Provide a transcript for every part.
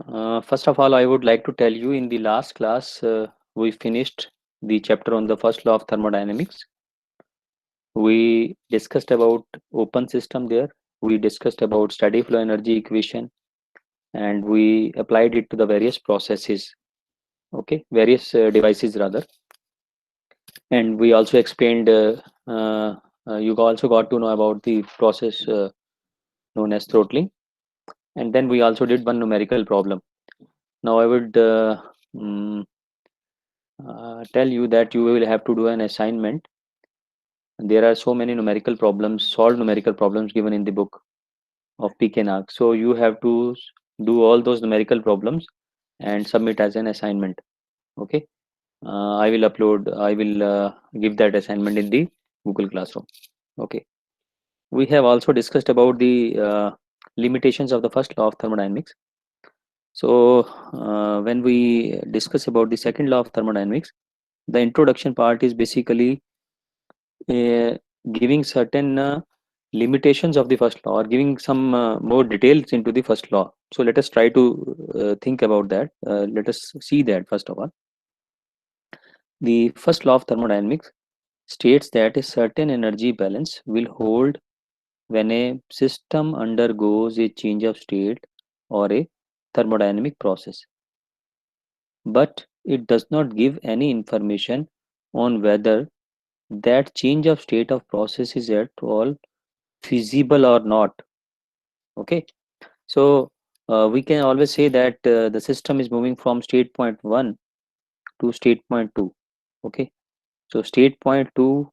First of all, I would like to tell you in the last class, we finished the chapter on the first law of thermodynamics. We discussed about open system there. We discussed about steady flow energy equation, and we applied it to the various processes, okay, various devices rather. And we also explained, uh, you also got to know about the process known as throttling. And then we also did one numerical problem. Now I would mm, tell you that you will have to do an assignment. There are so many numerical problems, solved numerical problems given in the book of PKNAG. So you have to do all those numerical problems and submit as an assignment. Okay. I will give that assignment in the Google Classroom. Okay. We have also discussed about the limitations of the first law of thermodynamics. So when we discuss about the second law of thermodynamics, the introduction part is basically uh, giving certain limitations of the first law or giving some more details into the first law. So let us try to think about that. Let us see that first of all. The first law of thermodynamics states that a certain energy balance will hold when a system undergoes a change of state or a thermodynamic process, but it does not give any information on whether that change of state of process is at all feasible or not. Okay, so we can always say that the system is moving from state point 1 to state point 2. Okay, so state point 2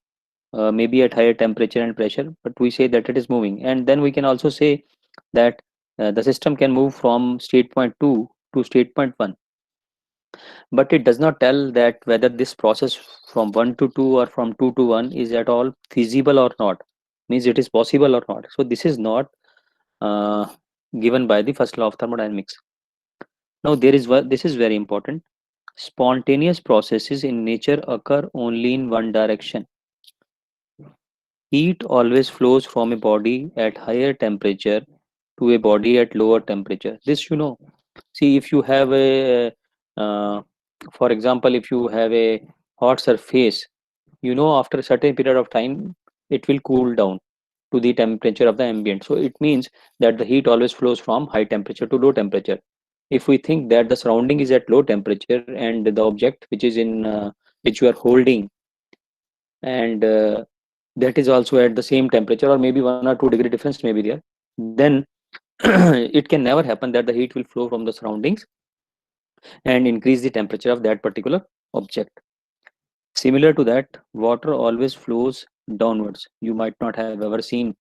may be at higher temperature and pressure, but we say that it is moving. And then we can also say that the system can move from state point 2 to state point 1, but it does not tell that whether this process from 1 to 2 or from 2 to 1 is at all feasible or not, means it is possible or not. So this is not uh, given by the first law of thermodynamics. Now there is what this is very important. Spontaneous processes in nature occur only in one direction. Heat always flows from a body at higher temperature to a body at lower temperature. This you know. See, if you have a, for example, if you have a hot surface, you know, after a certain period of time, it will cool down to the temperature of the ambient. So it means that the heat always flows from high temperature to low temperature. If we think that the surrounding is at low temperature and the object which is in which you are holding and that is also at the same temperature or maybe 1 or 2 degree difference may be there, then it can never happen that the heat will flow from the surroundings and increase the temperature of that particular object. Similar to that, water always flows downwards. You might not have ever seen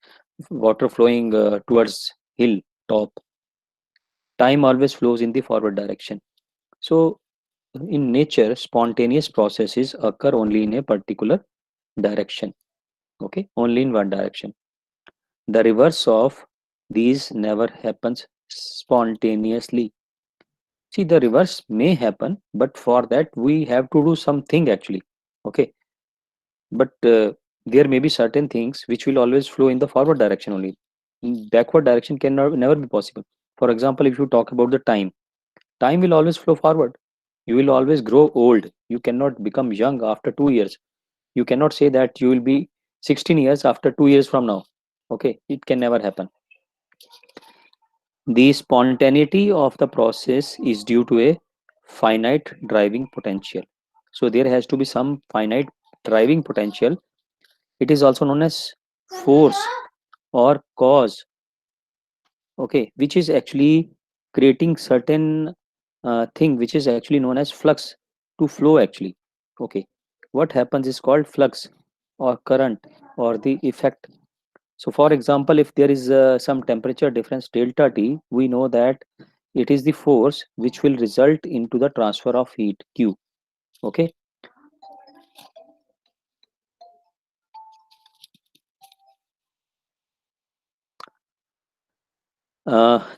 water flowing towards hill top. Time always flows in the forward direction. So in nature, spontaneous processes occur only in a particular direction. Okay, only in one direction. The reverse of these never happens spontaneously. See, the reverse may happen, but for that we have to do something actually. Okay, but there may be certain things which will always flow in the forward direction only. In backward direction can never be possible. For example, if you talk about the time, time will always flow forward. You will always grow old. You cannot become young after 2 years. You cannot say that you will be 16 years after 2 years from now. Okay, it can never happen. The spontaneity of the process is due to a finite driving potential. So there has to be some finite driving potential. It is also known as force or cause, okay, which is actually creating certain thing which is actually known as flux to flow actually. Okay, what happens is called flux or current or the effect. So for example, if there is some temperature difference delta T, we know that it is the force which will result into the transfer of heat Q. Okay.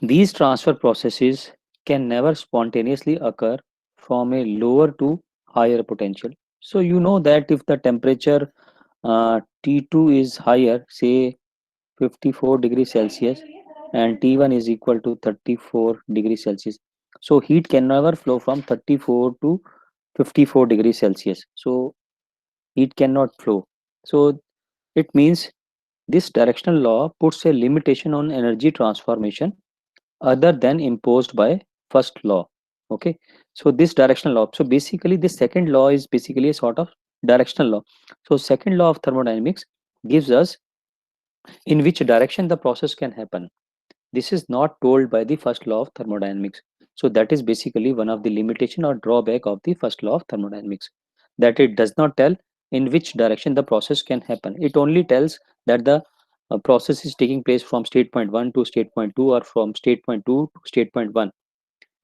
These transfer processes can never spontaneously occur from a lower to higher potential. So you know that if the temperature T2 is higher, say 54 degrees Celsius, and T1 is equal to 34 degrees Celsius. So heat can never flow from 34 to 54 degrees Celsius. So heat cannot flow. So it means this directional law puts a limitation on energy transformation other than imposed by first law. Okay, so this directional law, so basically this second law is basically a sort of directional law. So second law of thermodynamics gives us in which direction the process can happen. This is not told by the first law of thermodynamics. So that is basically one of the limitation or drawback of the first law of thermodynamics, that it does not tell in which direction the process can happen. It only tells that the process is taking place from state point 1 to state point 2, or from state point 2 to state point 1.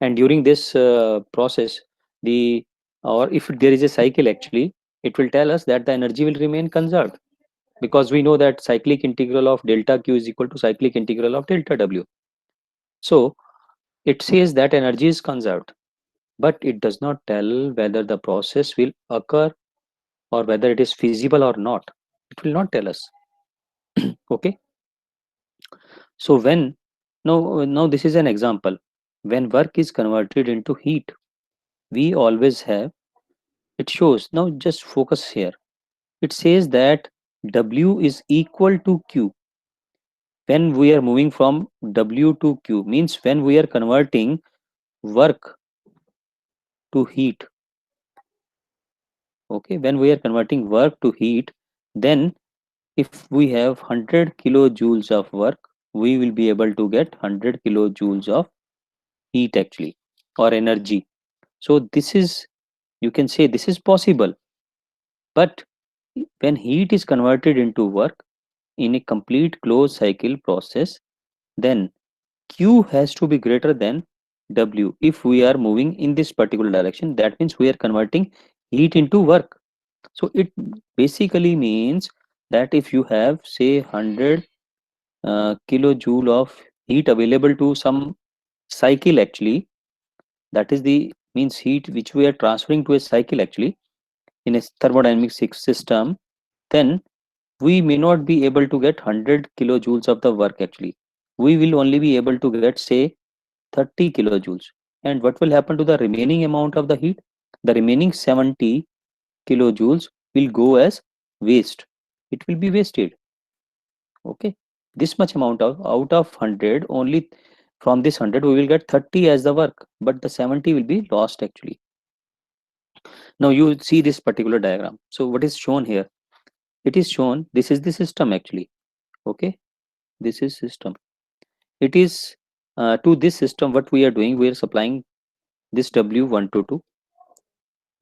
And during this process, the or if there is a cycle actually, it will tell us that the energy will remain conserved, because we know that cyclic integral of delta q is equal to cyclic integral of delta w. So it says that energy is conserved, but it does not tell whether the process will occur or whether it is feasible or not. It will not tell us. Okay. So now this is an example. When work is converted into heat, we always have, it shows, now just focus here. It says that W is equal to Q. When we are moving from W to Q, means when we are converting work to heat. Okay, when we are converting work to heat, then if we have 100 kilojoules of work, we will be able to get 100 kilojoules of heat actually, or energy. So this is, you can say this is possible. But when heat is converted into work in a complete closed cycle process, then Q has to be greater than W. If we are moving in this particular direction, that means we are converting heat into work. So it basically means that if you have say 100 kilojoule of heat available to some cycle actually, that is the means heat which we are transferring to a cycle actually in a thermodynamic system, then we may not be able to get 100 kilojoules of the work actually. We will only be able to get say 30 kilojoules. And what will happen to the remaining amount of the heat? The remaining 70 kilojoules will go as waste. It will be wasted. Okay, this much amount of out of 100, only from this 100 we will get 30 as the work, but the 70 will be lost actually. Now you see this particular diagram. So what is shown here? It is shown, this is the system actually. Okay, this is system. It is to this system what we are doing, we are supplying this W1 to 2.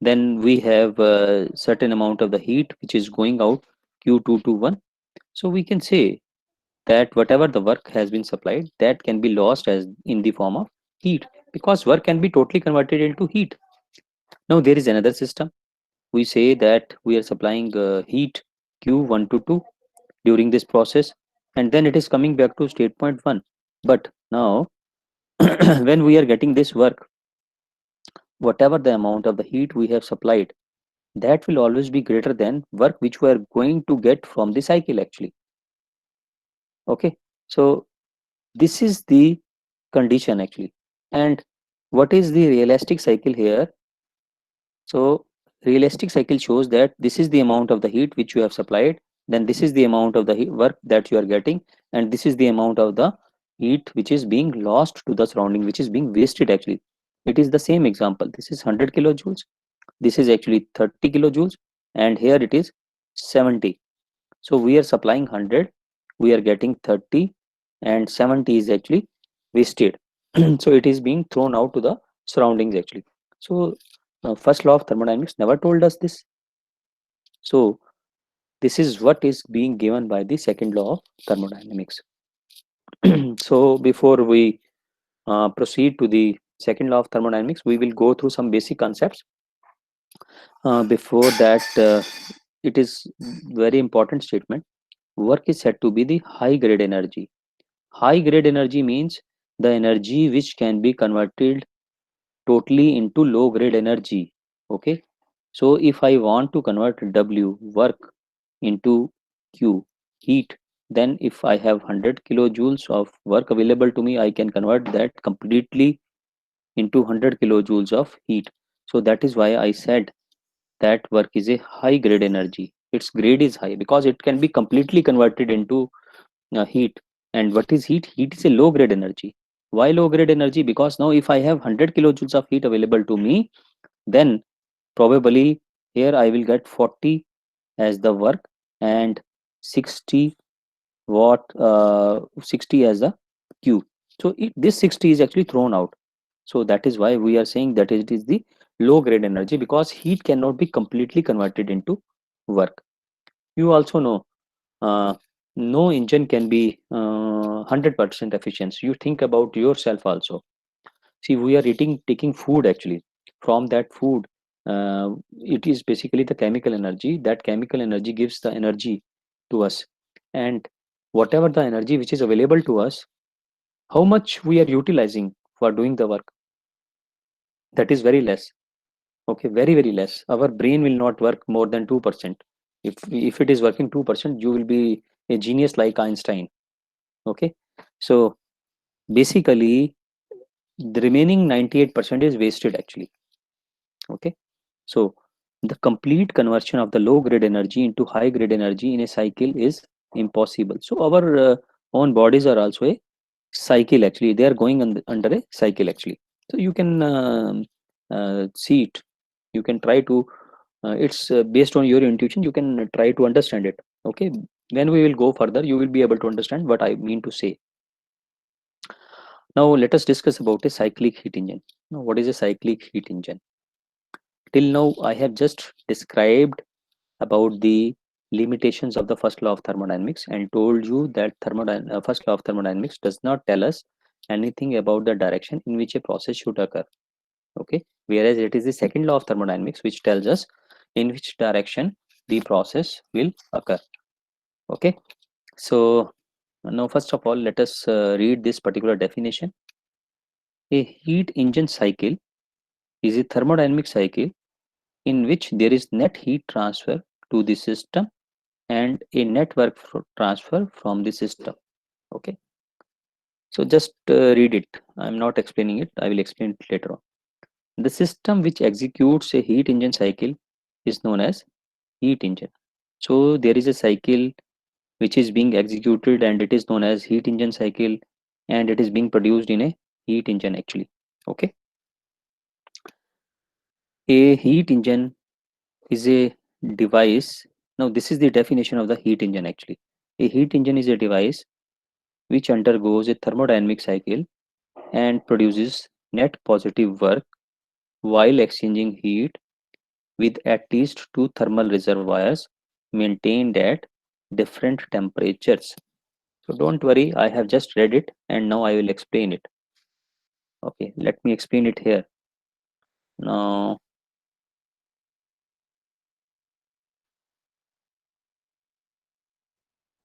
Then we have a certain amount of the heat which is going out, Q2 to 1. So we can say that whatever the work has been supplied, that can be lost as in the form of heat, because work can be totally converted into heat. Now there is another system. We say that we are supplying heat Q1 to 2 during this process, and then it is coming back to state point 1. But now when we are getting this work, whatever the amount of the heat we have supplied, that will always be greater than work which we are going to get from the cycle actually. Okay, so this is the condition actually. And what is the realistic cycle here? So realistic cycle shows that this is the amount of the heat which you have supplied, then this is the amount of the work that you are getting, and this is the amount of the heat which is being lost to the surrounding, which is being wasted actually. It is the same example. This is 100 kilojoules, this is actually 30 kilojoules, and here it is 70. So we are supplying 100, we are getting 30, and 70 is actually wasted. So it is being thrown out to the surroundings actually. So first law of thermodynamics never told us this. So this is what is being given by the second law of thermodynamics. So before we proceed to the second law of thermodynamics, we will go through some basic concepts. Before that, it is very important statement. Work is said to be the high grade energy. High grade energy means the energy which can be converted totally into low grade energy. Okay, so if I want to convert W work into Q heat, then if I have 100 kilojoules of work available to me, I can convert that completely into 100 kilojoules of heat. So that is why I said that work is a high grade energy. Its grade is high because it can be completely converted into heat. And what is heat? Heat is a low grade energy. Why low grade energy? Because now if I have 100 kilojoules of heat available to me, then probably here I will get 40 as the work and 60 watt 60 as the q. So this 60 is actually thrown out. So that is why we are saying that it is the low grade energy, because heat cannot be completely converted into work. You also know uh, no engine can be 100% efficient. You think about yourself also. See, we are eating, taking food actually. From that food, it is basically the chemical energy. That chemical energy gives the energy to us. And whatever the energy which is available to us, how much we are utilizing for doing the work? That is very less. Okay, very, very less. Our brain will not work more than 2%. If it is working 2%, you will be a genius like Einstein. Okay, so basically the remaining 98% is wasted actually. Okay, so the complete conversion of the low grade energy into high grade energy in a cycle is impossible. So our own bodies are also a cycle actually. They are going under a cycle actually. So you can see it. You can try to it's based on your intuition. You can try to understand it. Okay, when we will go further, you will be able to understand what I mean to say. Now let us discuss about a cyclic heat engine. Now, what is a cyclic heat engine? Till now I have just described about the limitations of the first law of thermodynamics and told you that first law of thermodynamics does not tell us anything about the direction in which a process should occur. Okay, whereas it is the second law of thermodynamics which tells us in which direction the process will occur. Okay, so now first of all let us read this particular definition. A heat engine cycle is a thermodynamic cycle in which there is net heat transfer to the system and a network transfer from the system. Okay, so just read it. I'm not explaining it. I will explain it later on. The system which executes a heat engine cycle is known as heat engine. So there is a cycle which is being executed and it is known as heat engine cycle, and it is being produced in a heat engine actually. Okay, a heat engine is a device. Now this is the definition of the heat engine actually. A heat engine is a device which undergoes a thermodynamic cycle and produces net positive work while exchanging heat with at least two thermal reservoirs maintained at different temperatures. So don't worry, I have just read it and now I will explain it. Okay, let me explain it here. Now,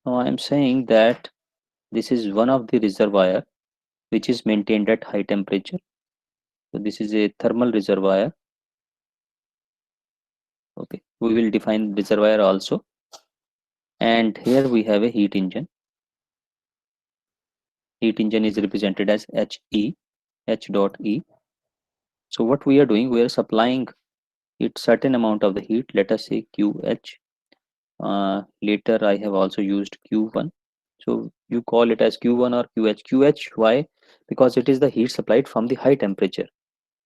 I am saying that this is one of the reservoir which is maintained at high temperature. So this is a thermal reservoir. Okay, we will define reservoir also. And here we have a heat engine. Heat engine is represented as HE, H dot E. So what we are doing, we are supplying it certain amount of the heat, let us say QH. Later I have also used Q1. So you call it as Q1 or QH. QH, why? Because it is the heat supplied from the high temperature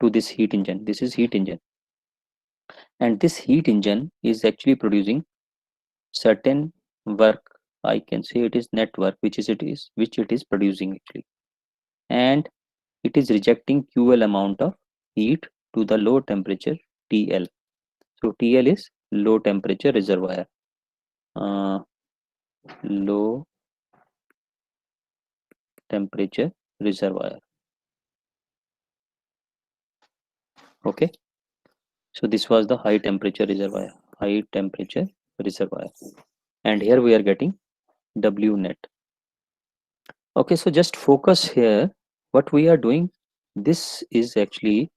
to this heat engine. This is heat engine. And this heat engine is actually producing certain work. I can say it is net work, which it is producing actually. And it is rejecting QL amount of heat to the low temperature TL. So TL is low temperature reservoir. Low temperature reservoir. Okay, so this was the high temperature reservoir. High temperature reservoir, and here we are getting W net. Okay, so just focus here. What we are doing, this is actually,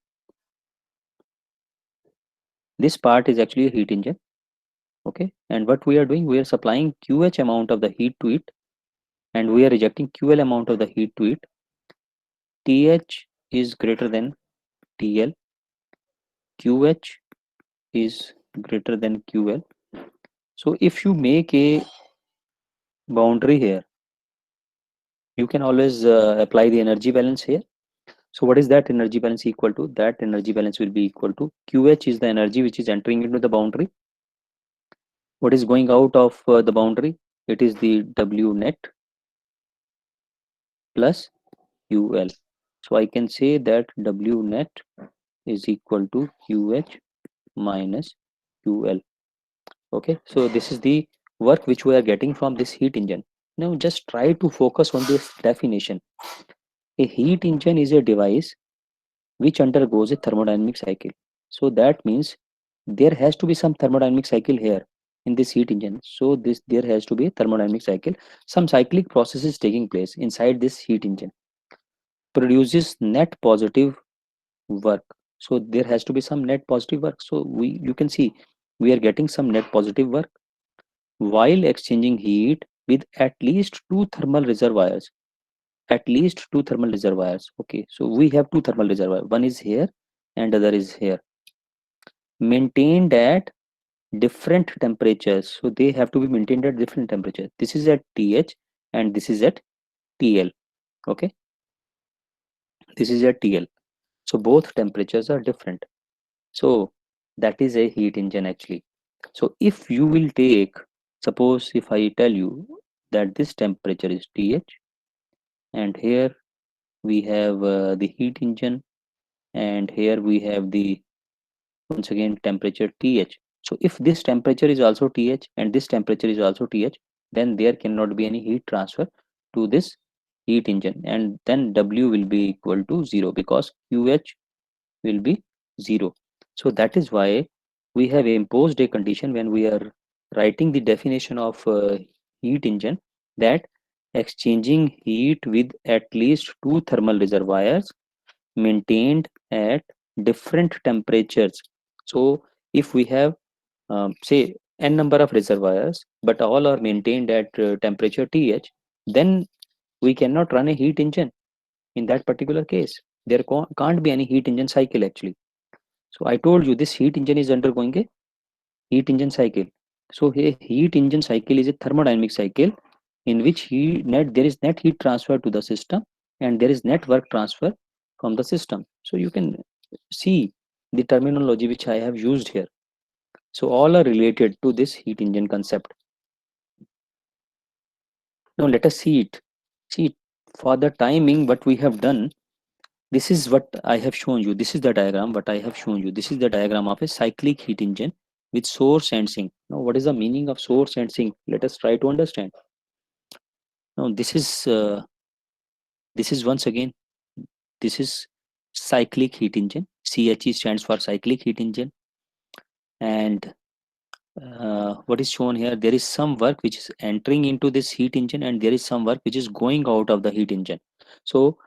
this part is actually a heat engine. Okay, and what we are doing, we are supplying QH amount of the heat to it, and we are rejecting QL amount of the heat to it. TH is greater than TL, QH is greater than QL. So if you make a boundary here, you can always apply the energy balance here. So what is that energy balance equal to? That energy balance will be equal to QH is the energy which is entering into the boundary. What is going out of the boundary? It is the W net plus QL. So I can say that W net is equal to QH minus QL. Okay, so this is the work which we are getting from this heat engine. Now just try to focus on this definition. A heat engine is a device which undergoes a thermodynamic cycle. So that means there has to be some thermodynamic cycle here in this heat engine. So this there has to be a thermodynamic cycle. Some cyclic processes taking place inside this heat engine produces net positive work. So there has to be some net positive work. So you can see we are getting some net positive work while exchanging heat with at least two thermal reservoirs. At least two thermal reservoirs. Okay, so we have two thermal reservoirs. One is here and other is here. Maintained at different temperatures. So they have to be maintained at different temperatures. This is at TH and this is at TL. Okay, this is at TL. So both temperatures are different. So that is a heat engine actually. So if you will take, suppose if I tell you that this temperature is TH and here we have the heat engine and here we have the once again temperature TH. So if this temperature is also TH and this temperature is also TH, then there cannot be any heat transfer to this heat engine, and then W will be equal to 0 because QH will be 0. So that is why we have imposed a condition when we are writing the definition of heat engine, that exchanging heat with at least two thermal reservoirs maintained at different temperatures. So if we have say n number of reservoirs but all are maintained at temperature TH, then we cannot run a heat engine in that particular case. There can't be any heat engine cycle actually. So I told you this heat engine is undergoing a heat engine cycle. So a heat engine cycle is a thermodynamic cycle in which there is net heat transfer to the system and there is net work transfer from the system. So you can see the terminology which I have used here. So all are related to this heat engine concept. Now let us see it. See, for the timing, what we have done, this is what I have shown you. This is the diagram what I have shown you. This is the diagram of a cyclic heat engine with source and sink. Now what is the meaning of source and sink? Let us try to understand. Now this is once again, this is cyclic heat engine. CHE stands for cyclic heat engine. And what is shown here, there is some work which is entering into this heat engine and there is some work which is going out of the heat engine. So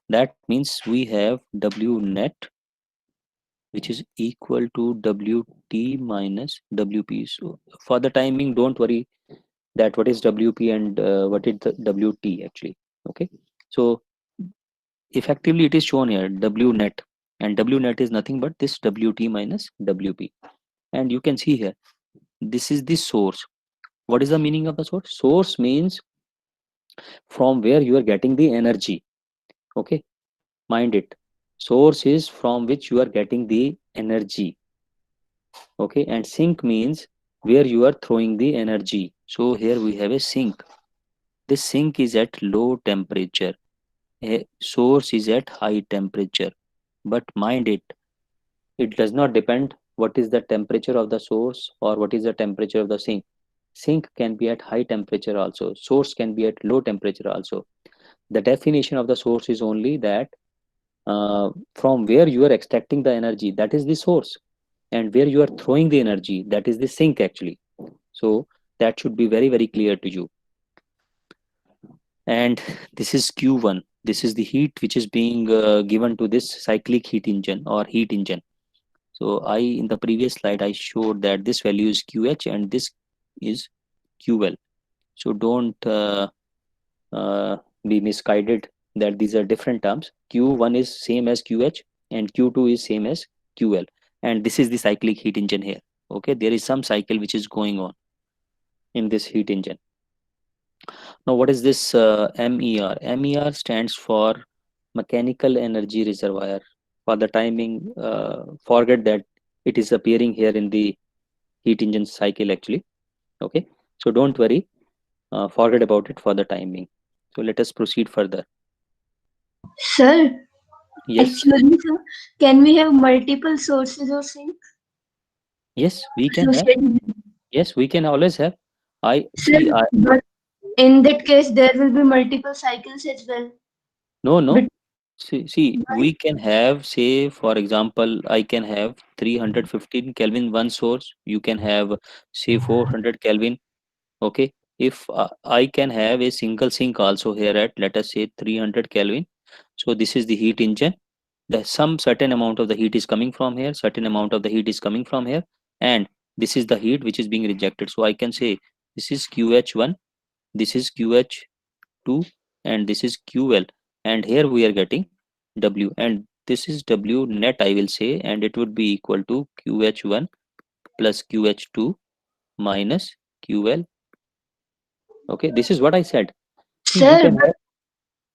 that means we have W net which is equal to WT minus WP. So for the timing, don't worry that what is WP and what is the WT actually. Okay, so effectively it is shown here W net, and W net is nothing but this WT minus WP. And you can see here, this is the source. What is the meaning of the source? Source means from where you are getting the energy. Okay, mind it. Source is from which you are getting the energy. Okay, and sink means where you are throwing the energy. So here we have a sink. This sink is at low temperature. A source is at high temperature. But mind it, it does not depend what is the temperature of the source or what is the temperature of the sink. Sink can be at high temperature also. Source can be at low temperature also. The definition of the source is only that from where you are extracting the energy, that is the source, and where you are throwing the energy, that is the sink actually. So that should be very, very clear to you. And this is Q1. This is the heat which is being given to this cyclic heat engine or heat engine. So in the previous slide, I showed that this value is QH and this is QL. So don't be misguided that these are different terms. Q1 is same as QH and Q2 is same as QL, and this is the cyclic heat engine here. Okay, there is some cycle which is going on in this heat engine. Now, what is this MER? MER stands for mechanical energy reservoir. For the timing, forget that it is appearing here in the heat engine cycle actually. Okay, so don't worry, forget about it for the timing. So let us proceed further. Sir, Yes, excuse me, sir. Can we have multiple sources or sinks yes, we can have. associated? Yes, we can always have. I Sir, see. I but in that case, there will be multiple cycles as well. no, But no. See, why? we can have, say, for example, I can have 315 Kelvin one source. You can have, say, 400 Kelvin. Okay, if I can have a single sink also here at, let us say, 300 Kelvin. So this is the heat engine. The some certain amount of the heat is coming from here, certain amount of the heat is coming from here, and this is the heat which is being rejected. So I can say this is QH1, this is QH2, and this is QL, and here we are getting W, and this is W net, I will say, and it would be equal to QH1 plus QH2 minus QL. Okay, this is what I said. See, you Sir, can have.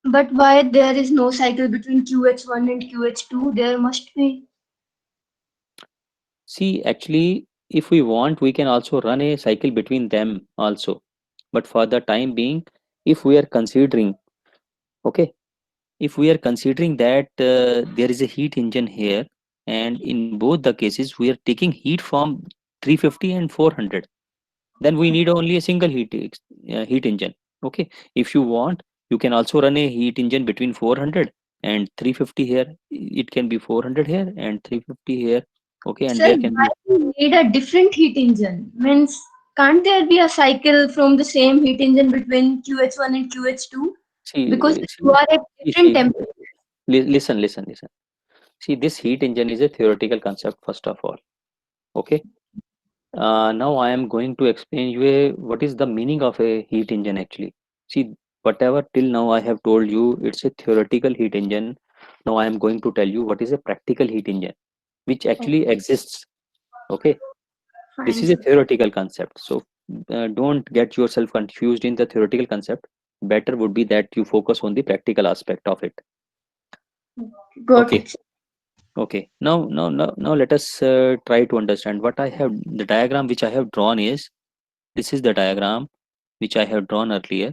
but why there is no cycle between QH1 and QH2? There must be. See, actually, if we want, we can also run a cycle between them also. But for the time being, if we are considering, okay, if we are considering that there is a heat engine here, and in both the cases, we are taking heat from 350 and 400, then we need only a single heat engine. Okay, if you want, you can also run a heat engine between 400 and 350 here. It can be 400 here and 350 here. Okay, and Sir, there can why be. you need a different heat engine? Means, can't there be a cycle from the same heat engine between QH1 and QH2? Because See, you see, are at see, different see, temperature. listen, listen, listen. See, this heat engine is a theoretical concept, first of all. Okay. Now I am going to explain you what is the meaning of a heat engine actually. See, whatever till now I have told you, it's a theoretical heat engine. Now I am going to tell you what is a practical heat engine, which actually exists. Okay. This Fine, is a sir. theoretical concept. So don't get yourself confused in the theoretical concept. Better would be that you focus on the practical aspect of it. Got Okay. it, sir. Okay, now let us try to understand what I have. The diagram which I have drawn is, this is the diagram which I have drawn earlier.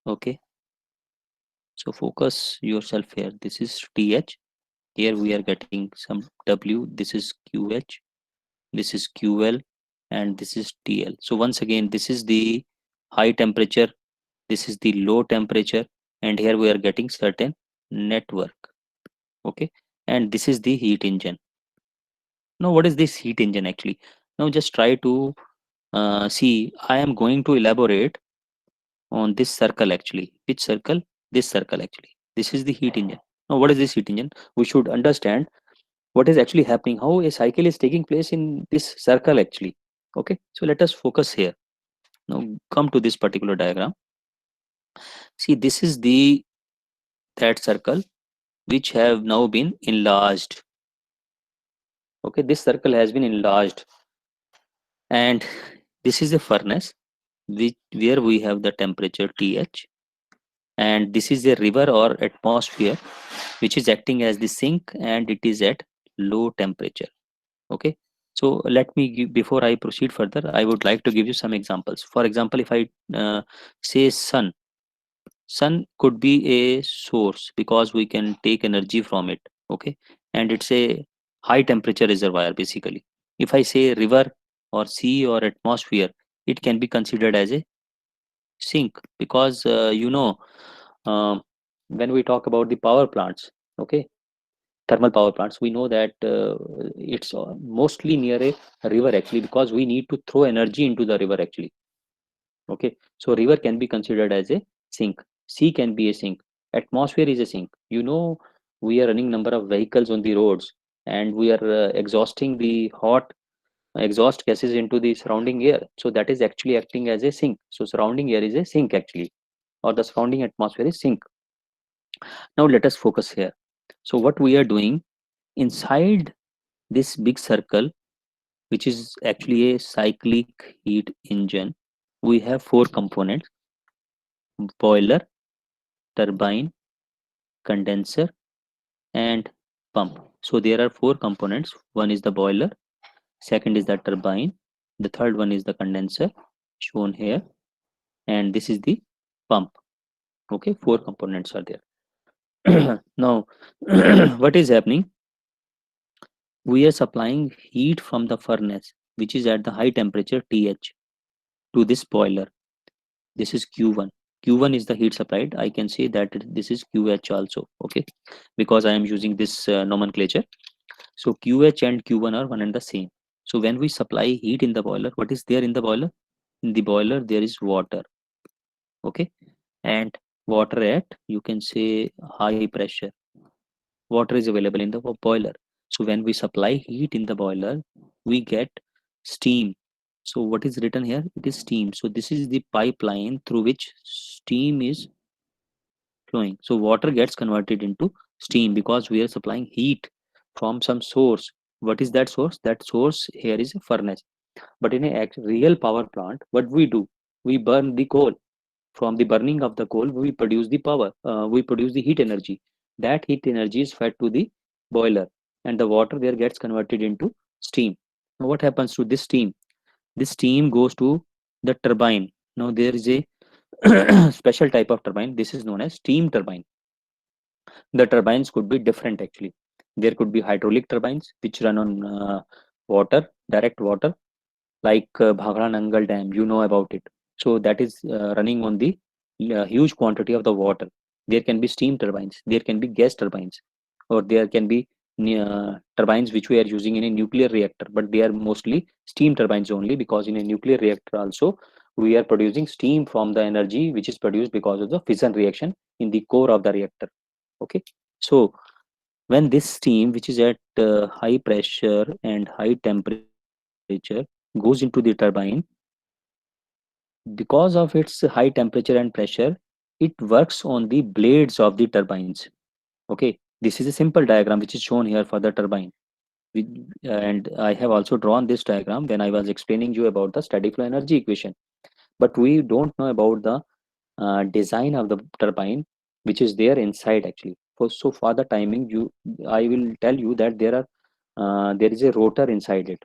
Okay, so focus yourself here. This is TH. Here we are getting some W. This is QH. This is QL, and this is TL. So once again, this is the high temperature. This is the low temperature, and here we are getting certain network. Okay, and this is the heat engine. Now, what is this heat engine actually? Now, just try to see. I am going to elaborate on this circle actually. Which circle? This circle actually. This is the heat engine. Now, what is this heat engine? We should understand what is actually happening, how a cycle is taking place in this circle actually. Okay, so let us focus here. Now, come to this particular diagram. See, this is the that circle which have now been enlarged. Okay, this circle has been enlarged, and this is a furnace where we have the temperature TH, and this is a river or atmosphere which is acting as the sink, and it is at low temperature. Okay, so let me give, before I proceed further, I would like to give you some examples. For example, if I say sun could be a source because we can take energy from it. Okay, and it's a high temperature reservoir basically. If I say river or sea or atmosphere, it can be considered as a sink because um, when we talk about the power plants, okay, thermal power plants, we know that it's mostly near a river actually, because we need to throw energy into the river actually. Okay, so river can be considered as a sink, sea can be a sink, atmosphere is a sink. We are running number of vehicles on the roads, and we are exhausting the hot exhaust gases into the surrounding air, so that is actually acting as a sink. So surrounding air is a sink actually, or the surrounding atmosphere is sink. Now let us focus here. So what we are doing inside this big circle, which is actually a cyclic heat engine, we have four components: boiler, turbine, condenser, and pump. So there are four components. One is the boiler, second is the turbine, the third one is the condenser shown here, and this is the pump. Okay, four components are there. Now what is happening? We are supplying heat from the furnace, which is at the high temperature TH, to this boiler. This is Q1. Q1 is the heat supplied. I can say that this is QH also, okay, because I am using this nomenclature. So QH and Q1 are one and the same. So when we supply heat in the boiler, what is there in the boiler? In the boiler there is water, okay, and water at, you can say, high pressure. Water is available in the boiler. So when we supply heat in the boiler, we get steam. So what is written here? It is steam. So this is the pipeline through which steam is flowing. So water gets converted into steam because we are supplying heat from some source. What is that source? That source here is a furnace. But in a real power plant, what we do? We burn the coal. From the burning of the coal, we produce the power. We produce the heat energy. That heat energy is fed to the boiler, and the water there gets converted into steam. Now, what happens to this steam? This steam goes to the turbine. Now, there is a special type of turbine. This is known as steam turbine. The turbines could be different actually. There could be hydraulic turbines which run on water, direct water, like Bhagara Nangal Dam, you know about it. So that is running on the huge quantity of the water. There can be steam turbines, there can be gas turbines, or there can be turbines which we are using in a nuclear reactor, but they are mostly steam turbines only, because in a nuclear reactor also we are producing steam from the energy which is produced because of the fission reaction in the core of the reactor. Okay, so when this steam, which is at high pressure and high temperature, goes into the turbine, because of its high temperature and pressure, it works on the blades of the turbines. Okay, this is a simple diagram which is shown here for the turbine. And I have also drawn this diagram when I was explaining you about the steady flow energy equation. But we don't know about the design of the turbine, which is there inside actually. So for the timing, I will tell you that there is a rotor inside it,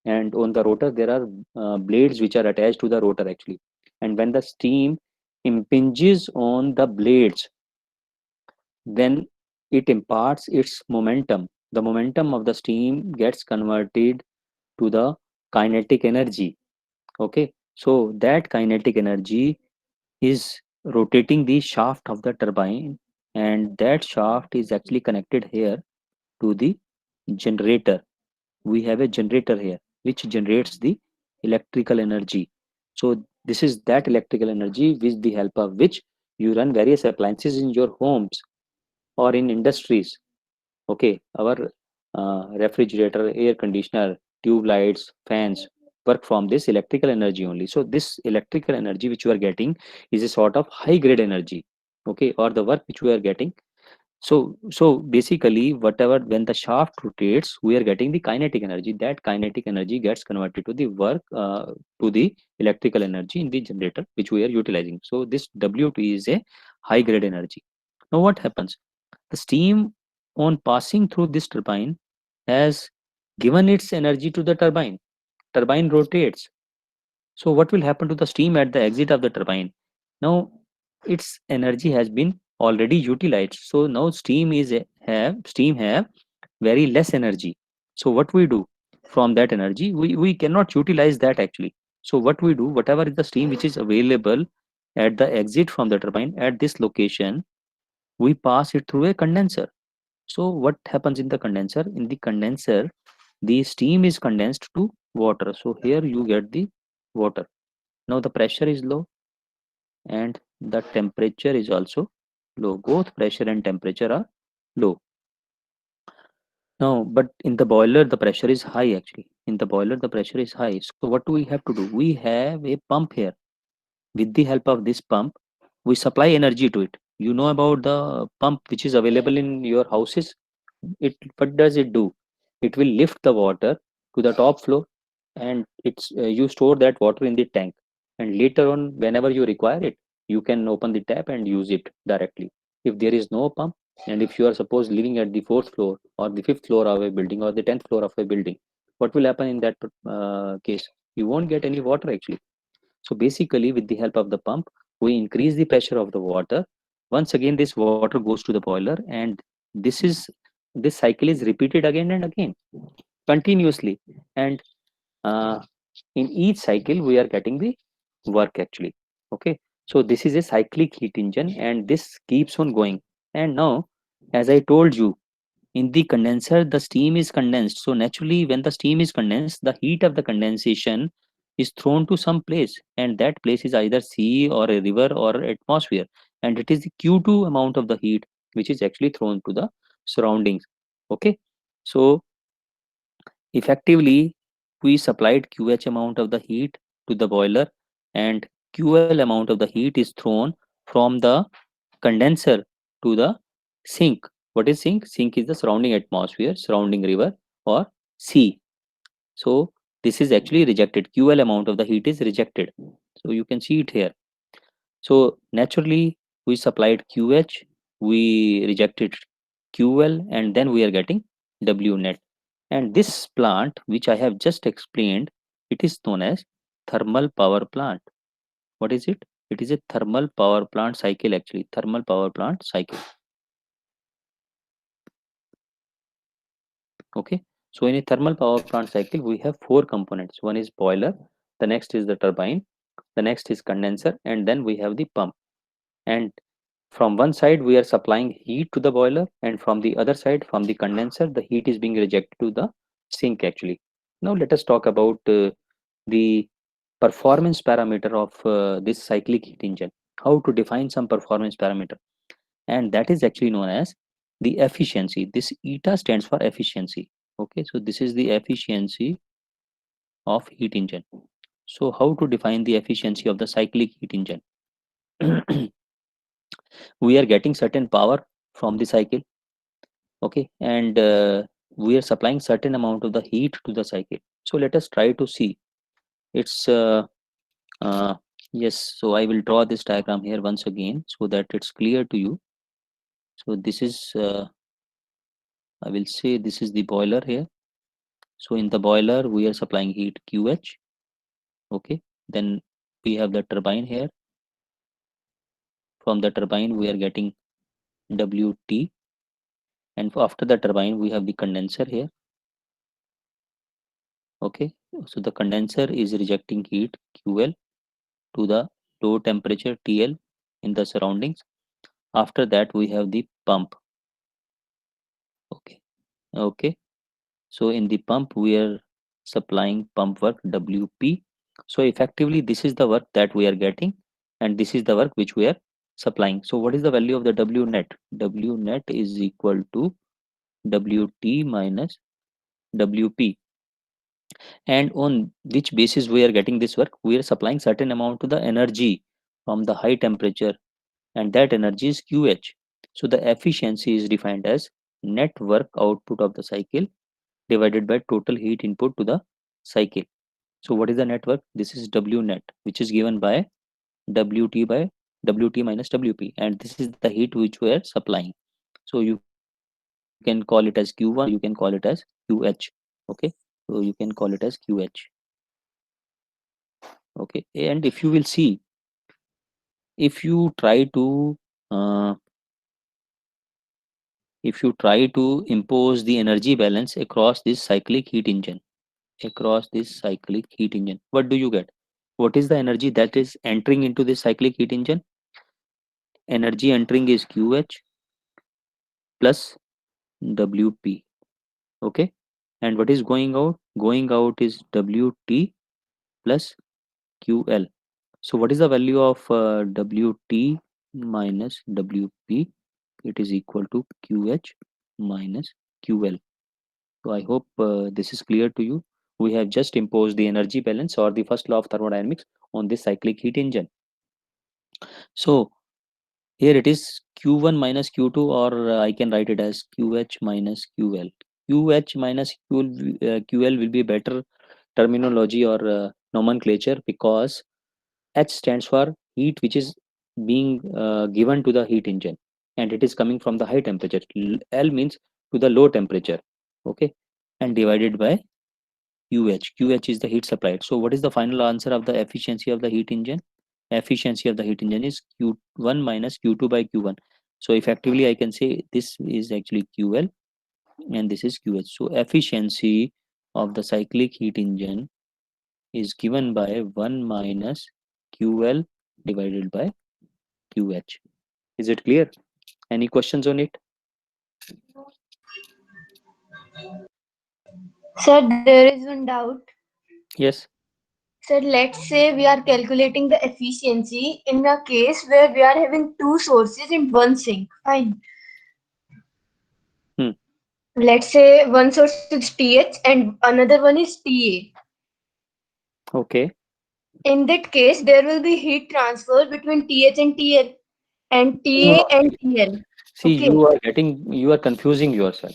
and on the rotor there are blades which are attached to the rotor actually. And when the steam impinges on the blades, then it imparts its momentum. The momentum of the steam gets converted to the kinetic energy. Okay, so that kinetic energy is rotating the shaft of the turbine, and that shaft is actually connected here to the generator. We have a generator here which generates the electrical energy. So this is that electrical energy with the help of which you run various appliances in your homes or in industries. Okay, our refrigerator, air conditioner, tube lights, fans work from this electrical energy only. So this electrical energy which you are getting is a sort of high grade energy. Okay, or the work which we are getting. So basically, whatever, when the shaft rotates, we are getting the kinetic energy. That kinetic energy gets converted to the work, to the electrical energy in the generator which we are utilizing. So this WT is a high grade energy. Now what happens? The steam, on passing through this turbine, has given its energy to the turbine. Turbine rotates. So what will happen to the steam at the exit of the turbine? Now its energy has been already utilized. So now steam have very less energy. So what we do from that energy, we cannot utilize that actually. So what we do, whatever is the steam which is available at the exit from the turbine at this location, we pass it through a condenser. So what happens in the condenser? In the condenser, the steam is condensed to water. So here you get the water. Now the pressure is low and the temperature is also low. Both pressure and temperature are low. Now, but in the boiler, the pressure is high actually. In the boiler, the pressure is high. So what do we have to do? We have a pump here. With the help of this pump, we supply energy to it. You know about the pump which is available in your houses? It, what does it do? It will lift the water to the top floor, and it's you store that water in the tank, and later on whenever you require it, you can open the tap and use it directly. If there is no pump, and if you are suppose living at the fourth floor or the fifth floor of a building or the 10th floor of a building, what will happen in that case? You won't get any water actually. So basically, with the help of the pump, we increase the pressure of the water. Once again, this water goes to the boiler, and this is this cycle is repeated again and again continuously. And uh, in each cycle, we are getting the work actually. Okay, so this is a cyclic heat engine, and this keeps on going. And now, as I told you, in the condenser the steam is condensed, so naturally when the steam is condensed, the heat of the condensation is thrown to some place, and that place is either sea or a river or atmosphere, and it is the q2 amount of the heat which is actually thrown to the surroundings. Okay, so effectively we supplied qh amount of the heat to the boiler, and ql amount of the heat is thrown from the condenser to the sink. What is sink? Sink is the surrounding atmosphere, surrounding river or sea. So this is actually rejected. QL amount of the heat is rejected. So you can see it here. So naturally we supplied QH, we rejected QL, and then we are getting W net. And this plant, which I have just explained, it is known as thermal power plant. What is it? It is a thermal power plant cycle actually. Thermal power plant cycle. Okay, so in a thermal power plant cycle we have four components. One is boiler, the next is the turbine, the next is condenser, and then we have the pump. And from one side we are supplying heat to the boiler, and from the other side, from the condenser, the heat is being rejected to the sink actually. Now let us talk about the performance parameter of this cyclic heat engine. How to define some performance parameter, and that is actually known as the efficiency. This eta stands for efficiency. Okay, so this is the efficiency of heat engine. So how to define the efficiency of the cyclic heat engine? We are getting certain power from the cycle. Okay, and we are supplying certain amount of the heat to the cycle. So let us try to see. It's uh, yes, so I will draw this diagram here once again so that it's clear to you. So this is I will say this is the boiler here. So in the boiler we are supplying heat QH. Okay, then we have the turbine here. From the turbine we are getting WT, and after the turbine we have the condenser here. Okay, so the condenser is rejecting heat QL to the low temperature TL in the surroundings. After that we have the pump. Okay, okay, so in the pump we are supplying pump work WP. So effectively this is the work that we are getting, and this is the work which we are supplying. So what is the value of the W net? W net is equal to WT minus WP. And on which basis we are getting this work? We are supplying certain amount to the energy from the high temperature, and that energy is QH. So the efficiency is defined as net work output of the cycle divided by total heat input to the cycle. So what is the network? This is W net, which is given by WT by WT minus WP, and this is the heat which we are supplying. So you can call it as Q1 or you can call it as QH. Okay, so you can call it as QH. Okay, and if you will see, if you try to uh, if you try to impose the energy balance across this cyclic heat engine, what do you get? What is the energy that is entering into this cyclic heat engine? Energy entering is QH plus WP. Okay, and what is going out? Going out is WT plus QL. So what is the value of WT minus WP? It is equal to QH minus QL. So I hope this is clear to you. We have just imposed the energy balance or the first law of thermodynamics on this cyclic heat engine. So Here it is Q1 minus Q2, or I can write it as QH minus QL. QH minus QL will be better terminology or nomenclature, because H stands for heat which is being given to the heat engine, and it is coming from the high temperature. L means to the low temperature, okay, and divided by QH. QH is the heat supplied. So what is the final answer of the efficiency of the heat engine? Efficiency of the heat engine is Q1 minus Q2 by Q1. So effectively I can say this is actually QL and this is QH. So efficiency of the cyclic heat engine is given by 1 minus QL divided by QH. Is it clear? Any questions on it? Sir, there is one doubt. Yes. Sir, let's say we are calculating the efficiency in a case where we are having two sources in one sink. Fine. Hmm. Let's say one source is TH and another one is TA. Okay. In that case, there will be heat transfer between TH and TL and No, TA no. and TL. See, Okay. you are confusing yourself.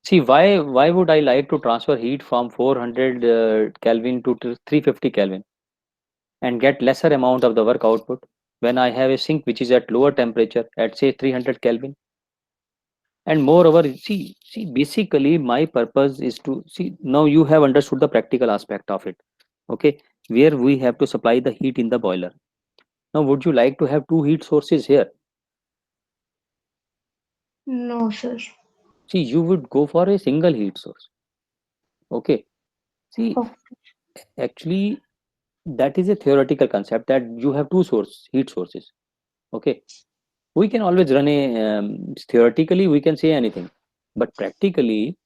See, why would I like to transfer heat from 400 Kelvin to 350 Kelvin and get lesser amount of the work output when I have a sink which is at lower temperature at say 300 Kelvin? And moreover, see, basically my purpose is to see, now you have understood the practical aspect of it, okay, where we have to supply the heat in the boiler. Now, would you like to have two heat sources here? No, sir. See, you would go for a single heat source, okay. See, Oh, actually, that is a theoretical concept that you have two heat sources, okay. We can always run a theoretically we can say anything, but practically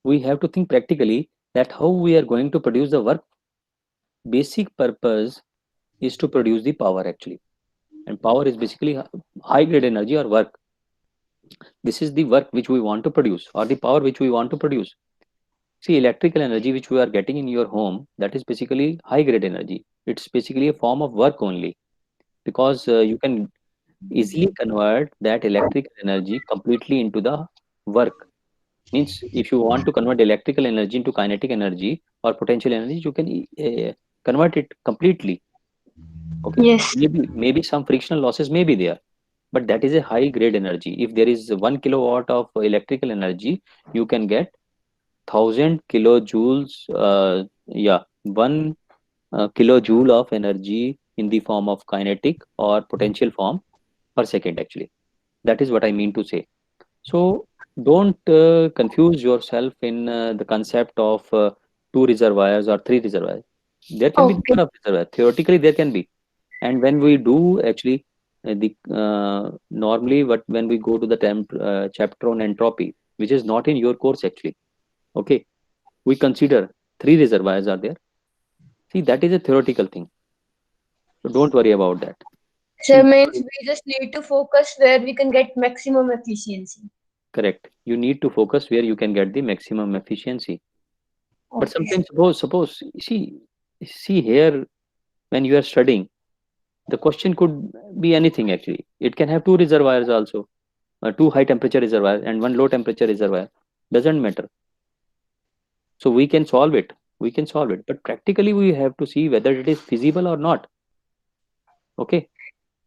we have to think practically that how we are going to produce the work. Basic purpose is to produce the power actually, and power is basically high grade energy or work. This is the work which we want to produce or the power which we want to produce. See, electrical energy which we are getting in your home, that is basically high grade energy. It's basically a form of work only, because you can easily convert that electrical energy completely into the work. Means if you want to convert electrical energy into kinetic energy or potential energy, you can convert it completely. Okay, yes. maybe some frictional losses may be there, but that is a high grade energy. If there is 1 kilowatt of electrical energy, you can get 1,000 kilojoules. Yeah, 1 kilojoule of energy in the form of kinetic or potential form per second. Actually, that is what I mean to say. So don't confuse yourself in the concept of two reservoirs or three reservoirs. There can be Okay. number of reservoirs. Theoretically, there can be. And when we do actually the normally, what when we go to the chapter on entropy, which is not in your course actually. Okay, we consider three reservoirs are there. See, that is a theoretical thing. So don't worry about that. So See, means we just need to focus where we can get maximum efficiency. correct. You need to focus where you can get the maximum efficiency. But Okay. sometimes suppose see here, when you are studying, the question could be anything actually. It can have two reservoirs also, two high temperature reservoirs and one low temperature reservoir. Doesn't matter. So we can solve it. We can solve it. But practically we have to see whether it is feasible or not. Okay.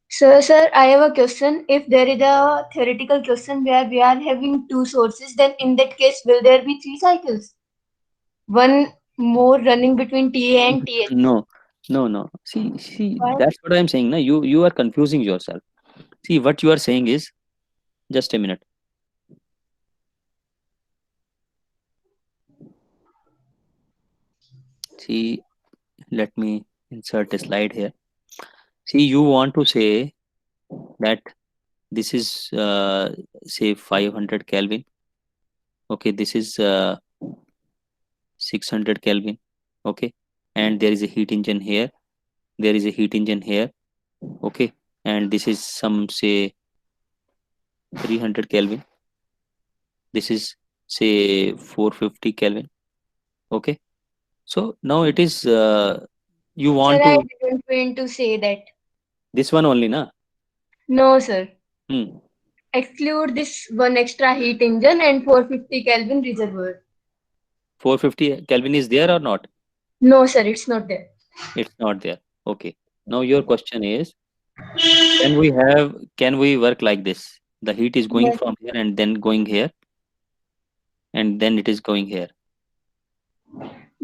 So, sir, I have a question. If there is a theoretical question where we are having two sources, then in that case, will there be three cycles? One more running between TA and TH. No, no. See, Why? that's what I'm saying. No, you are confusing yourself. See, what you are saying is, just a minute. See, let me insert a slide here. See, you want to say that this is say 500 Kelvin. Okay, this is 600 Kelvin. Okay, and there is a heat engine here. There is a heat engine here. Okay, and this is some say 300 Kelvin. This is say 450 Kelvin. Okay, so now it is you Sir, want I to didn't mean to say that. this one only, na? No, sir. Hmm. Exclude this one extra heat engine and 450 Kelvin reservoir. 450 Kelvin is there or not? No, sir, it's not there. It's not there. Okay. Now your question is, can we work like this? The heat is going Yes. from here and then going here and then it is going here.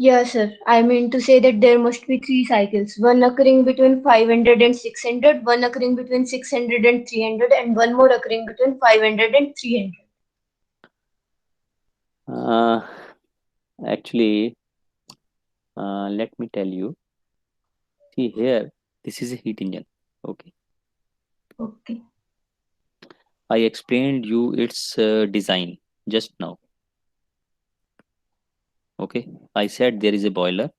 Yes, sir. I mean to say that there must be three cycles, one occurring between 500 and 600, one occurring between 600 and 300, and one more occurring between 500 and 300. Uh, actually, let me tell you. See here, this is a heat engine. Okay. Okay. I explained you its design just now. Okay. I said there is a boiler.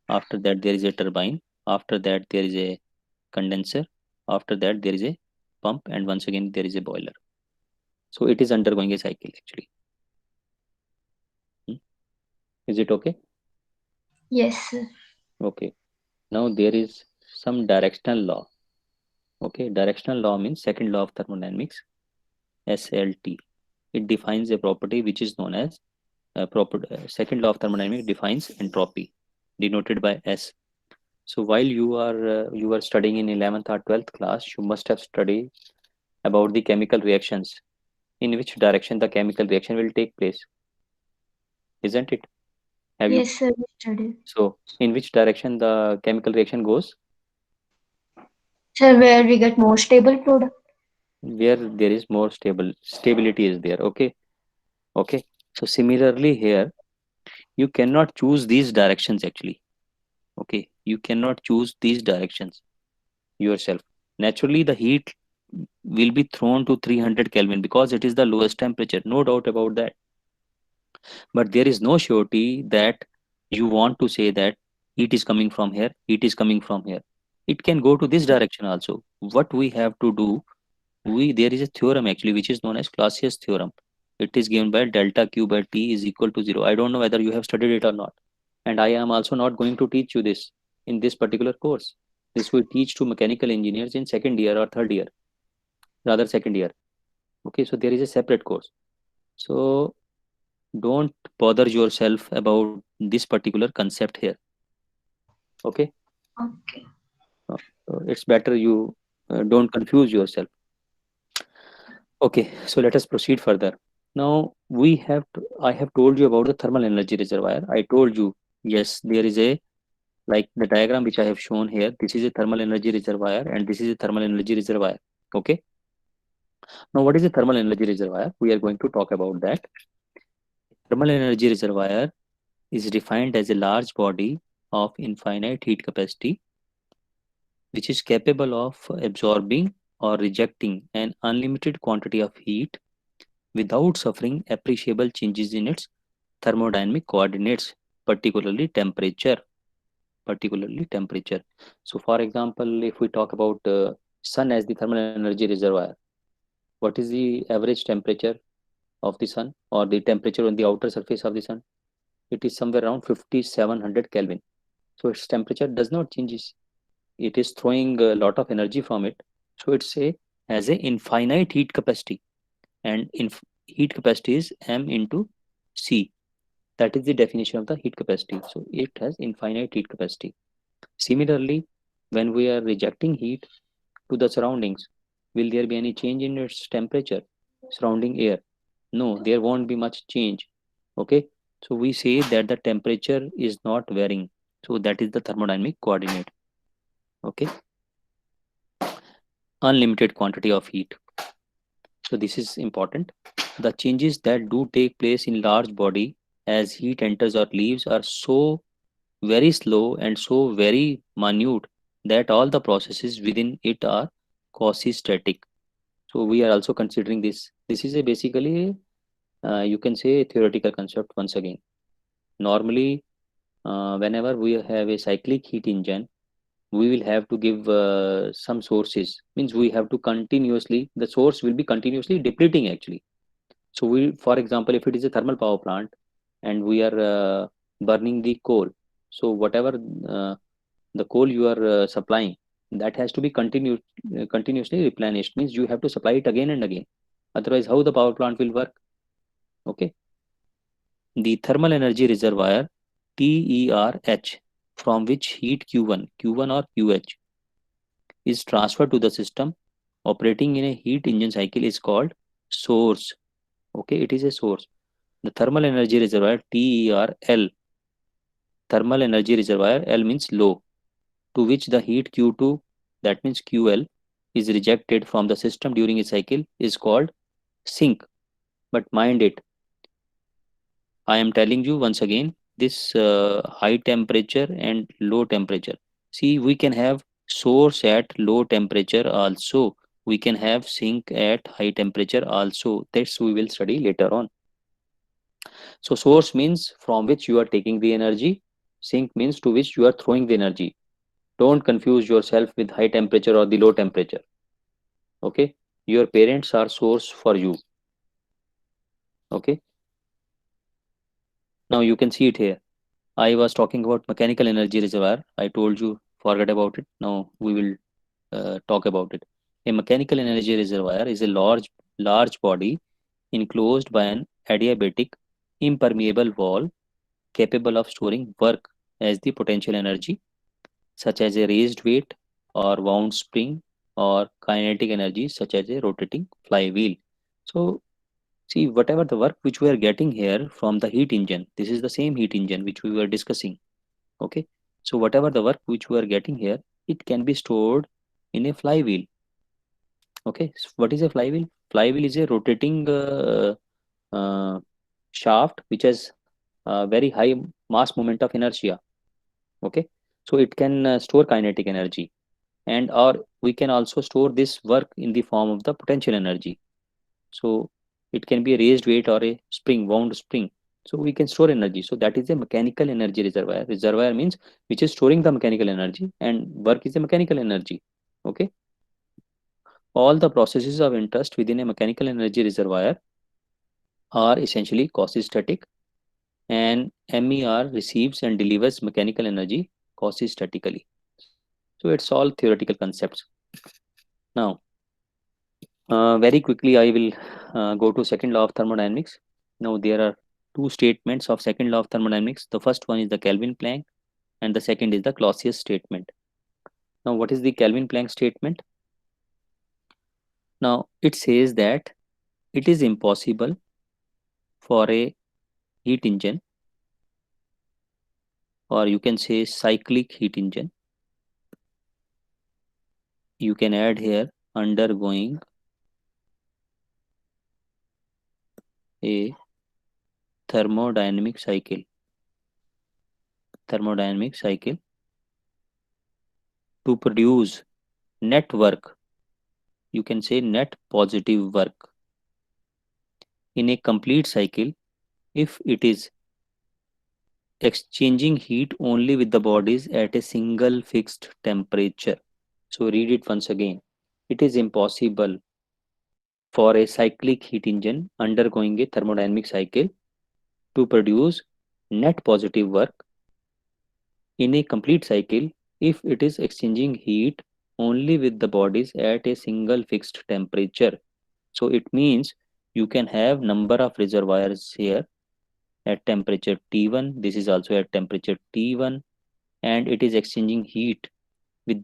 After that, there is a turbine. After that, there is a condenser. After that, there is a pump, and once again, there is a boiler. So it is undergoing a cycle actually. Hmm? Is it okay? Yes, sir. Okay. Now there is some directional law. Okay. Directional law means second law of thermodynamics, SLT. It defines a property which is known as second law of thermodynamics defines entropy, denoted by S. So while you are studying in 11th or 12th class, you must have studied about the chemical reactions, in which direction the chemical reaction will take place, isn't it? Have you? Yes, sir, we studied. So in which direction the chemical reaction goes? Sir, where we get more stable product. Where there is more stability is there. Okay. Okay. So similarly here, you cannot choose these directions actually. Okay. You cannot choose these directions yourself. Naturally, the heat will be thrown to 300 Kelvin because it is the lowest temperature, no doubt about that. But there is no surety that you want to say that heat is coming from here, heat is coming from here. It can go to this direction also. What we have to do, we there is a theorem actually which is known as Clausius theorem. It is given by delta Q by T is equal to 0. I don't know whether you have studied it or not. And I am also not going to teach you this in this particular course. This will teach to mechanical engineers in second year or third year, rather second year. Okay, so there is a separate course. So don't bother yourself about this particular concept here. Okay. Okay. Uh, it's better you don't confuse yourself. Okay, so let us proceed further. Now I have told you about the thermal energy reservoir. I told you, yes, there is a, like the diagram which I have shown here, this is a thermal energy reservoir and this is a thermal energy reservoir. Okay. Now what is a thermal energy reservoir? We are going to talk about that. Thermal energy reservoir is defined as a large body of infinite heat capacity which is capable of absorbing or rejecting an unlimited quantity of heat without suffering appreciable changes in its thermodynamic coordinates, particularly temperature. Particularly temperature. So, for example, if we talk about sun as the thermal energy reservoir, what is the average temperature of the sun or the temperature on the outer surface of the sun? It is somewhere around 5700 Kelvin. So its temperature does not change. It is throwing a lot of energy from it. So it's a has a infinite heat capacity, and heat capacity is m into c. That is the definition of the heat capacity. So it has infinite heat capacity. Similarly, when we are rejecting heat to the surroundings, will there be any change in its temperature, surrounding air? No, there won't be much change. Okay, so we say that the temperature is not varying. So that is the thermodynamic coordinate. Okay, unlimited quantity of heat. So this is important. The changes that do take place in large body as heat enters or leaves are so very slow and so very minute that all the processes within it are quasi-static. So we are also considering this. This is a basically you can say a theoretical concept once again. Normally, whenever we have a cyclic heat engine, we will have to give some sources. Means we have to continuously the source will be continuously depleting actually. So we, for example, if it is a thermal power plant and we are burning the coal, so whatever uh, the coal you are supplying, that has to be continuously replenished, means you have to supply it again and again, otherwise how the power plant will work. Okay, the thermal energy reservoir TERH, from which heat Q1 or QH is transferred to the system operating in a heat engine cycle, is called source. Okay, it is a source. The thermal energy reservoir TERL, thermal energy reservoir, L means low, to which the heat Q2, that means QL, is rejected from the system during a cycle, is called sink. But mind it, I am telling you once again, this high temperature and low temperature, see, we can have source at low temperature also, we can have sink at high temperature also, that's we will study later on. So source means from which you are taking the energy, sink means to which you are throwing the energy. Don't confuse yourself with high temperature or the low temperature. Okay, your parents are source for you. Okay, now you can see it here. I was talking about mechanical energy reservoir, I told you forget about it. Now we will talk about it. A mechanical energy reservoir is a large body enclosed by an adiabatic impermeable wall capable of storing work as the potential energy, such as a raised weight or wound spring, or kinetic energy such as a rotating flywheel. So see, whatever the work which we are getting here from the heat engine, this is the same heat engine which we were discussing. Okay, so whatever the work which we are getting here, it can be stored in a flywheel. Okay, so what is a flywheel? Flywheel is a rotating uh, shaft which has very high mass moment of inertia. Okay, so it can store kinetic energy, and or we can also store this work in the form of the potential energy. So it can be a raised weight or a spring, wound spring. So we can store energy. So that is a mechanical energy reservoir. Reservoir means which is storing the mechanical energy, and work is a mechanical energy. Okay, all the processes of interest within a mechanical energy reservoir are essentially quasi-static, and MER receives and delivers mechanical energy quasi-statically. So it's all theoretical concepts. Now, very quickly, I will go to second law of thermodynamics. Now, there are two statements of second law of thermodynamics. The first one is the Kelvin Planck, and the second is the Clausius statement. Now, what is the Kelvin Planck statement? Now, it says that it is impossible for a heat engine, or you can say cyclic heat engine. You can add here undergoing a thermodynamic cycle. Thermodynamic cycle to produce net work, you can say net positive work in a complete cycle if it is exchanging heat only with the bodies at a single fixed temperature. So read it once again. It is impossible for a cyclic heat engine undergoing a thermodynamic cycle to produce net positive work in a complete cycle if it is exchanging heat only with the bodies at a single fixed temperature. So it means you can have number of reservoirs here at temperature T1. This is also at temperature T1, and it is exchanging heat with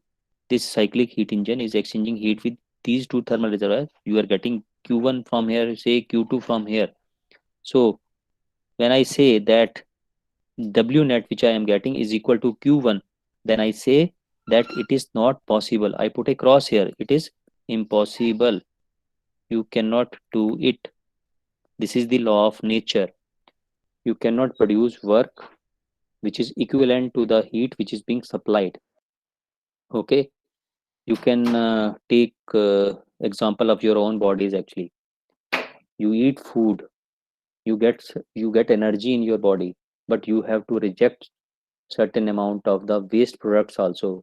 this cyclic heat engine is exchanging heat with these two thermal reservoirs. You are getting Q1 from here, say Q2 from here. So when I say that W net which I am getting is equal to Q1, then I say that it is not possible. I put a cross here. It is impossible. You cannot do it. This is the law of nature. You cannot produce work which is equivalent to the heat which is being supplied. Okay, you can take example of your own bodies. Actually, you eat food, you get energy in your body, but you have to reject certain amount of the waste products also.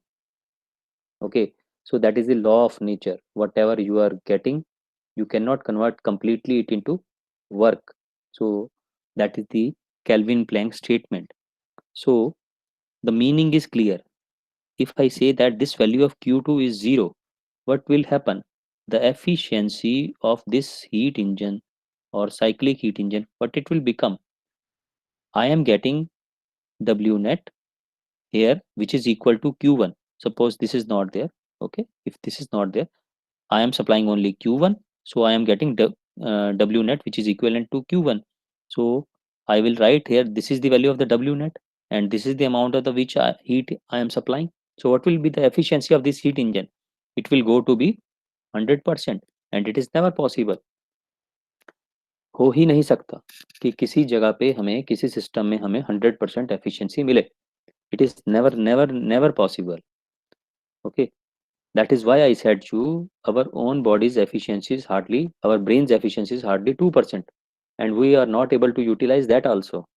Okay, so that is the law of nature. Whatever you are getting, you cannot convert completely it into work. So that is the Kelvin Planck statement. So the meaning is clear. if I say that this value of Q2 is 0, what will happen? The efficiency of this heat engine or cyclic heat engine, what it will become? I am getting W net here, which is equal to Q1. Suppose this is not there. Okay, if this is not there, I am supplying only Q1, so I am getting W net, which is equivalent to Q1. So I will write here, this is the value of the W net, and this is the amount of the which heat I am supplying. So what will be the efficiency of this heat engine? It will go to be 100%, and it is never possible. हो ही नहीं सकता कि किसी जगह पे हमें किसी system में हमें 100% एफिशिएंसी मिले. It is never possible. Okay, that is why I said you, our own body's efficiency is hardly, our brain's efficiency is hardly 2%, and we are not able to utilize that also.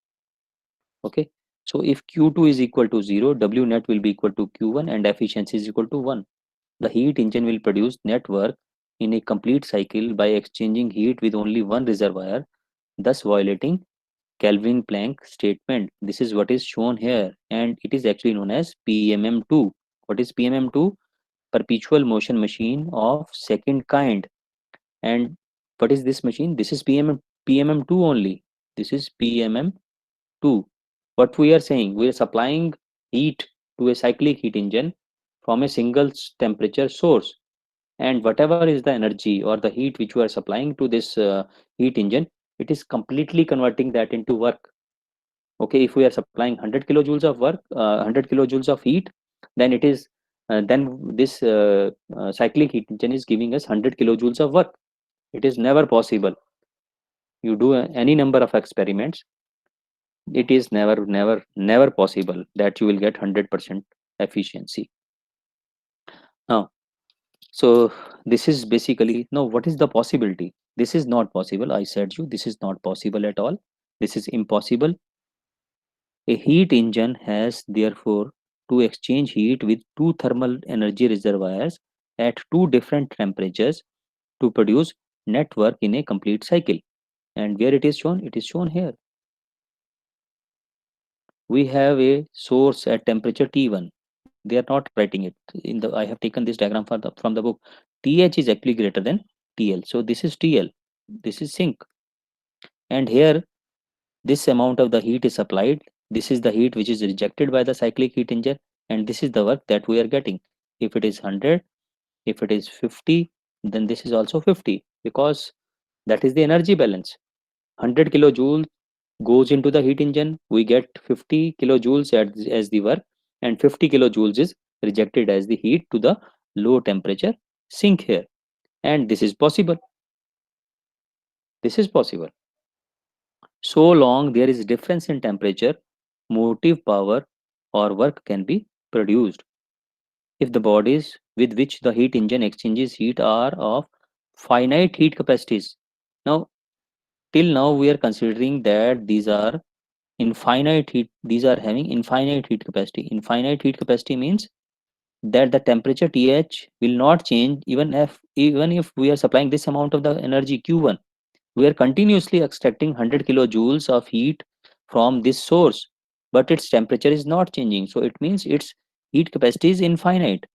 Okay, so if Q2 is equal to 0, W net will be equal to Q1, and efficiency is equal to 1. The heat engine will produce net work in a complete cycle by exchanging heat with only one reservoir, thus violating Kelvin Planck statement. This is what is shown here, and it is actually known as PMM2. What is PMM2? Perpetual motion machine of second kind. And what is this machine? This is PMM2 only. This is PMM2. What we are saying, we are supplying heat to a cyclic heat engine from a single temperature source, and whatever is the energy or the heat which we are supplying to this heat engine, it is completely converting that into work. Okay, if we are supplying 100 kilojoules of work, 100 kilojoules of heat, then it is then this cyclic heat engine is giving us 100 kilojoules of work. It is never possible. You do any number of experiments, it is never possible that you will get 100% efficiency. Now, so this is basically, now what is the possibility? This is not possible. I said you, this is not possible at all. This is impossible. A heat engine has therefore to exchange heat with two thermal energy reservoirs at two different temperatures to produce net work in a complete cycle. And where it is shown? It is shown here. We have a source at temperature T1. They are not writing it in the, I have taken this diagram from the book. TH is actually greater than TL. So this is TL. This is sink. And here this amount of the heat is supplied. This is the heat which is rejected by the cyclic heat engine, and this is the work that we are getting. If it is 100, if it is 50, then this is also 50, because that is the energy balance. 100 kilojoule goes into the heat engine, we get 50 kilojoules as the work, and 50 kilojoules is rejected as the heat to the low temperature sink here. And this is possible. This is possible. So long there is difference in temperature, motive power or work can be produced. If the bodies with which the heat engine exchanges heat are of finite heat capacities. Now, till now we are considering that these are infinite heat, these are having infinite heat capacity. Infinite heat capacity means that the temperature TH will not change even if we are supplying this amount of the energy Q1. We are continuously extracting 100 kilojoules of heat from this source, but its temperature is not changing. So it means its heat capacity is infinite.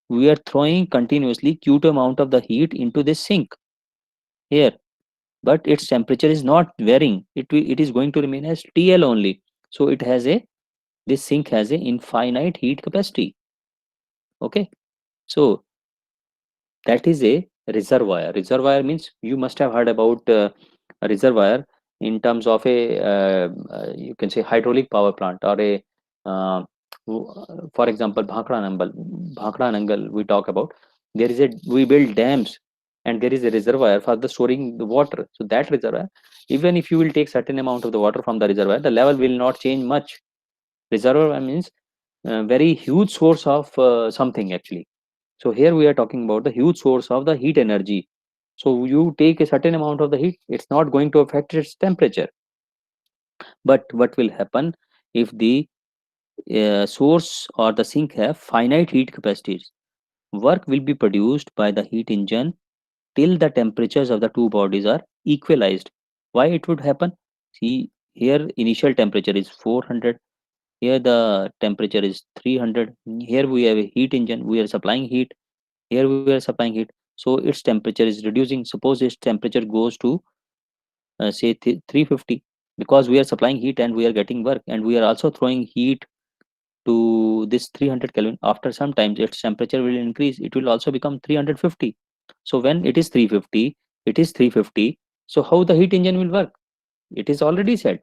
We are throwing continuously Q2 amount of the heat into this sink here, but its temperature is not varying. It is going to remain as TL only. So it has a, this sink has a infinite heat capacity. Okay, so that is a reservoir. Reservoir means you must have heard about a reservoir in terms of a you can say hydraulic power plant or a for example Bhakra Nangal we talk about. There is a, we build dams and there is a reservoir for the storing the water. So that reservoir, even if you will take certain amount of the water from the reservoir, the level will not change much. Reservoir means very huge source of something actually. So here we are talking about the huge source of the heat energy. So you take a certain amount of the heat, it's not going to affect its temperature. But what will happen if the source or the sink have finite heat capacities? Work will be produced by the heat engine till the temperatures of the two bodies are equalized. Why it would happen? See here, initial temperature is 400. Here the temperature is 300. Here we have a heat engine. We are supplying heat. Here we are supplying heat. So its temperature is reducing. Suppose its temperature goes to say 350, because we are supplying heat and we are getting work, and we are also throwing heat to this 300 Kelvin. After some time its temperature will increase, it will also become 350. So when it is 350, it is 350. So how the heat engine will work? It is already said,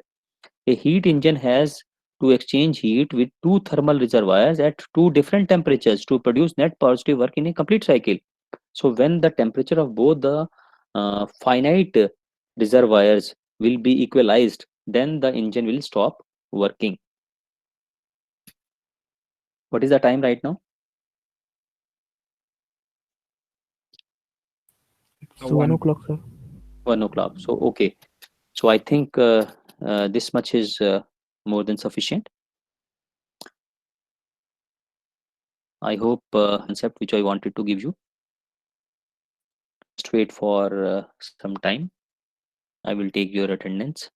a heat engine has to exchange heat with two thermal reservoirs at two different temperatures to produce net positive work in a complete cycle. So when the temperature of both the finite reservoirs will be equalized, then the engine will stop working. What is the time right now? It's 1 o'clock, sir. 1 o'clock. So okay. So I think this much is more than sufficient. I hope concept which I wanted to give you. Just wait for some time. I will take your attendance.